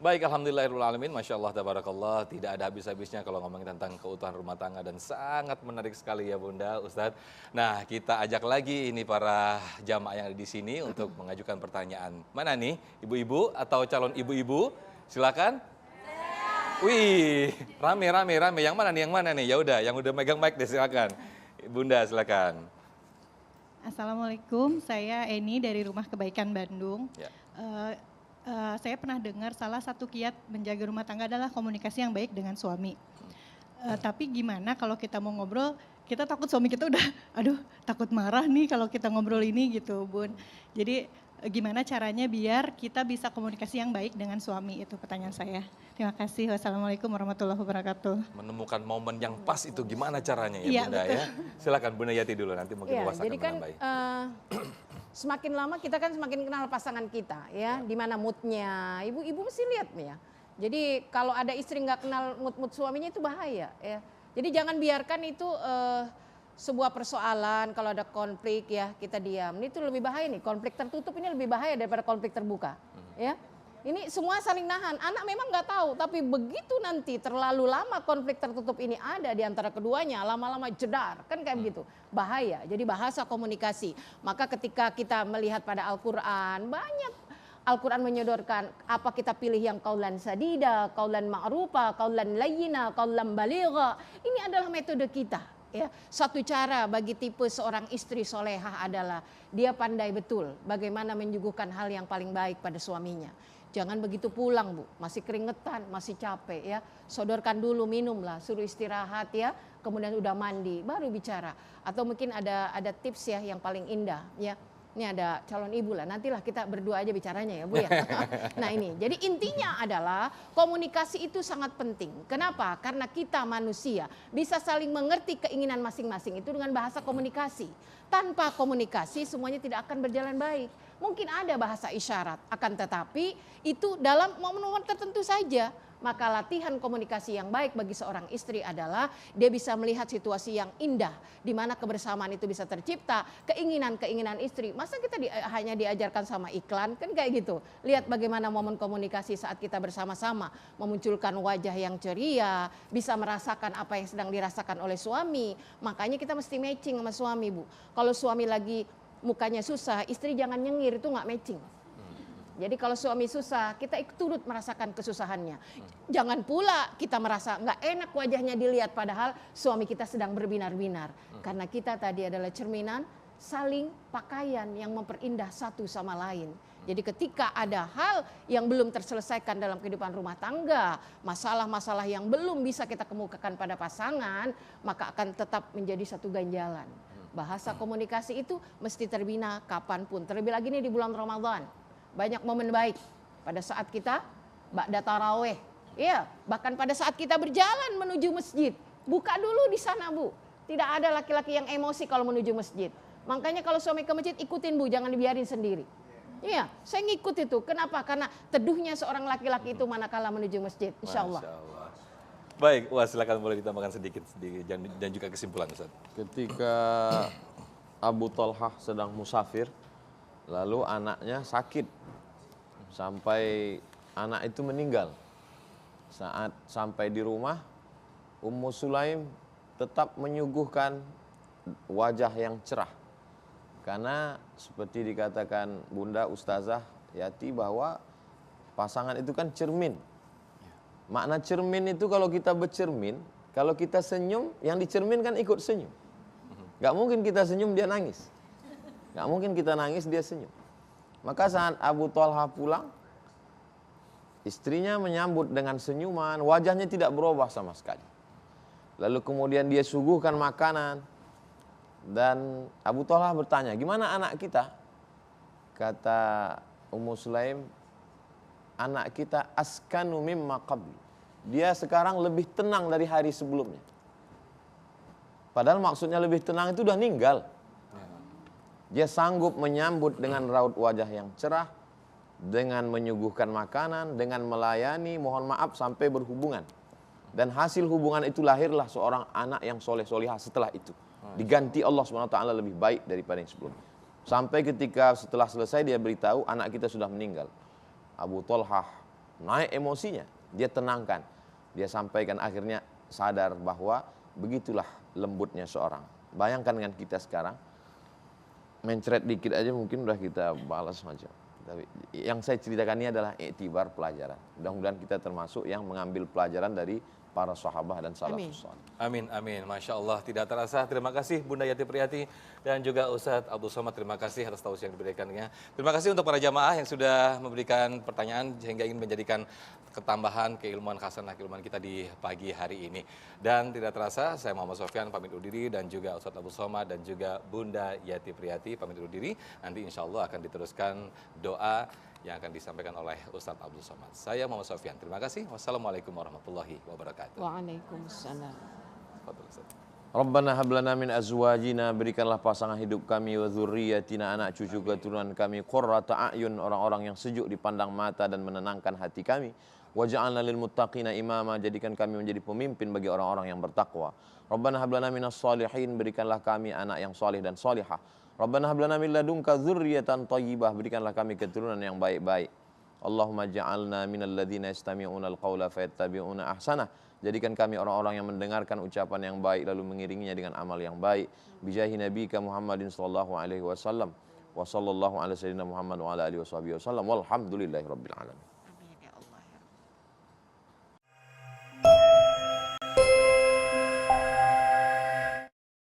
Baik, alhamdulillahirrahmanirrahim. Masya Allah, tabarakallah. Tidak ada habis-habisnya kalau ngomongin tentang keutuhan rumah tangga. Dan sangat menarik sekali ya Bunda, Ustadz. Nah, kita ajak lagi ini para jamaah yang ada di sini untuk mengajukan pertanyaan. Mana nih, ibu-ibu atau calon ibu-ibu? Silakan. Wih, rame. Yang mana nih, Ya udah, yang udah megang mic deh, silakan. Bunda, silakan. Assalamualaikum, saya Eni dari Rumah Kebaikan Bandung. Ya. Saya pernah dengar salah satu kiat menjaga rumah tangga adalah komunikasi yang baik dengan suami. Tapi gimana kalau kita mau ngobrol, kita takut suami kita udah, aduh takut marah nih kalau kita ngobrol ini gitu Bun. Jadi gimana caranya biar kita bisa komunikasi yang baik dengan suami, itu pertanyaan saya. Terima kasih, wassalamualaikum warahmatullahi wabarakatuh. Menemukan momen yang pas itu gimana caranya ya Iya, Bunda betul. ya? Silakan Bunda Yati dulu, nanti mungkin Iya, Uwas akan jadi kan menambahi. semakin lama kita kan semakin kenal pasangan kita ya, di mana moodnya. Ibu-ibu mesti lihat nih ya. Jadi kalau ada istri nggak kenal mood suaminya itu bahaya ya. Jadi jangan biarkan itu sebuah persoalan kalau ada konflik ya kita diam. Ini tuh lebih bahaya nih, konflik tertutup ini lebih bahaya daripada konflik terbuka ya. Ini semua saling nahan. Anak memang nggak tahu, tapi begitu nanti terlalu lama konflik tertutup ini ada di antara keduanya, lama-lama jedar, kan kayak begitu. Bahaya. Jadi bahasa komunikasi. Maka ketika kita melihat pada Al-Qur'an, banyak Al-Quran menyodorkan apa kita pilih yang qaulan sadida, qaulan ma'rufa, qaulan layyina, qaulan baligha. Ini adalah metode kita. Ya, satu cara bagi tipe seorang istri solehah adalah dia pandai betul bagaimana menyuguhkan hal yang paling baik pada suaminya. Jangan begitu pulang Bu, masih keringetan, masih capek ya. Sodorkan dulu, minumlah, suruh istirahat ya. Kemudian udah mandi, baru bicara. Atau mungkin ada tips ya yang paling indah ya. Ini ada calon ibu lah, nantilah kita berdua aja bicaranya ya Bu ya. Nah ini, jadi intinya adalah komunikasi itu sangat penting. Kenapa? Karena kita manusia bisa saling mengerti keinginan masing-masing itu dengan bahasa komunikasi. Tanpa komunikasi semuanya tidak akan berjalan baik. Mungkin ada bahasa isyarat, akan tetapi itu dalam momen-momen tertentu saja. Maka latihan komunikasi yang baik bagi seorang istri adalah dia bisa melihat situasi yang indah, di mana kebersamaan itu bisa tercipta, keinginan-keinginan istri. Masa kita hanya diajarkan sama iklan, kan kayak gitu. Lihat bagaimana momen komunikasi saat kita bersama-sama, memunculkan wajah yang ceria, bisa merasakan apa yang sedang dirasakan oleh suami. Makanya kita mesti matching sama suami Bu. Kalau suami lagi mukanya susah, istri jangan nyengir, itu nggak matching. Jadi kalau suami susah, kita ikut turut merasakan kesusahannya. Jangan pula kita merasa nggak enak wajahnya dilihat, padahal suami kita sedang berbinar-binar. Karena kita tadi adalah cerminan saling pakaian yang memperindah satu sama lain. Jadi ketika ada hal yang belum terselesaikan dalam kehidupan rumah tangga, masalah-masalah yang belum bisa kita kemukakan pada pasangan, maka akan tetap menjadi satu ganjalan. Bahasa komunikasi itu mesti terbina kapanpun. Terlebih lagi nih di bulan Ramadan. Banyak momen baik pada saat kita ba'da tarawih. Iya, bahkan pada saat kita berjalan menuju masjid. Buka dulu di sana Bu. Tidak ada laki-laki yang emosi kalau menuju masjid. Makanya kalau suami ke masjid ikutin Bu, jangan dibiarin sendiri. Iya, saya ngikut itu. Kenapa? Karena teduhnya seorang laki-laki itu manakala menuju masjid. Insya Allah. Baik, Wah silakan boleh ditambahkan sedikit dan juga kesimpulan Ustaz. Ketika Abu Talhah sedang musafir, lalu anaknya sakit sampai anak itu meninggal. Saat sampai di rumah, Ummu Sulaim tetap menyuguhkan wajah yang cerah. Karena seperti dikatakan Bunda Ustazah Yati bahwa pasangan itu kan cermin. Makna cermin itu kalau kita bercermin, kalau kita senyum, yang dicerminkan ikut senyum. Gak mungkin kita senyum dia nangis. Gak mungkin kita nangis dia senyum. Maka saat Abu Talha pulang, istrinya menyambut dengan senyuman, wajahnya tidak berubah sama sekali. Lalu kemudian dia suguhkan makanan. Dan Abu Talha bertanya, gimana anak kita? Kata Ummu Sulaim, anak kita askanu mimma qabli. Dia sekarang lebih tenang dari hari sebelumnya. Padahal maksudnya lebih tenang itu udah ninggal. Dia sanggup menyambut dengan raut wajah yang cerah, dengan menyuguhkan makanan, dengan melayani, mohon maaf sampai berhubungan. Dan hasil hubungan itu lahirlah seorang anak yang soleh-solihah setelah itu. Diganti Allah SWT lebih baik daripada yang sebelumnya. Sampai ketika setelah selesai dia beritahu anak kita sudah meninggal. Abu Talhah naik emosinya, dia tenangkan, dia sampaikan, akhirnya sadar bahwa begitulah lembutnya seorang. Bayangkan dengan kita sekarang, mencret dikit aja mungkin udah kita balas macam. Tapi yang saya ceritakan ini adalah iktibar pelajaran. Mudah-mudahan kita termasuk yang mengambil pelajaran dari para sahabat dan salafus saleh. Amin, amin. Masya Allah, tidak terasa. Terima kasih Bunda Yati Priyati dan juga Ustadz Abdul Somad. Terima kasih atas tausiah yang diberikannya. Terima kasih untuk para jamaah yang sudah memberikan pertanyaan sehingga ingin menjadikan ketambahan keilmuan khasanah keilmuan kita di pagi hari ini. Dan tidak terasa, saya Muhammad Sofyan pamit undur diri dan juga Ustadz Abdul Somad dan juga Bunda Yati Priyati pamit undur diri. Nanti insya Allah akan diteruskan doa yang akan disampaikan oleh Ustadz Abdul Somad. Saya Muhammad Sofyan. Terima kasih. Wassalamualaikum warahmatullahi wabarakatuh. Waalaikumsalam. Fadhil, Ustaz. Rabbana hablana min azwajina, berikanlah pasangan hidup kami, wa dzurriyyatina, anak cucu keturunan kami, qurrata a'yun, orang-orang yang sejuk dipandang mata dan menenangkan hati kami. Waj'alna lil muttaqina imama, jadikan kami menjadi pemimpin bagi orang-orang yang bertakwa. Rabbana hablana minas shalihin, berikanlah kami anak yang saleh dan salihah. Rabbana hablana min ladunka dzurriyyatan thayyibah, berikanlah kami keturunan yang baik-baik. Allahumma ja'alna minal ladzina yastami'una al-qaula fayattabi'una ahsanah. Jadikan kami orang-orang yang mendengarkan ucapan yang baik lalu mengiringinya dengan amal yang baik. Bijahi nabiyika Muhammadin sallallahu alaihi wasallam. Wa sallallahu ala sayyidina Muhammad wa ala alihi wasallam. Walhamdulillahi rabbil alamin.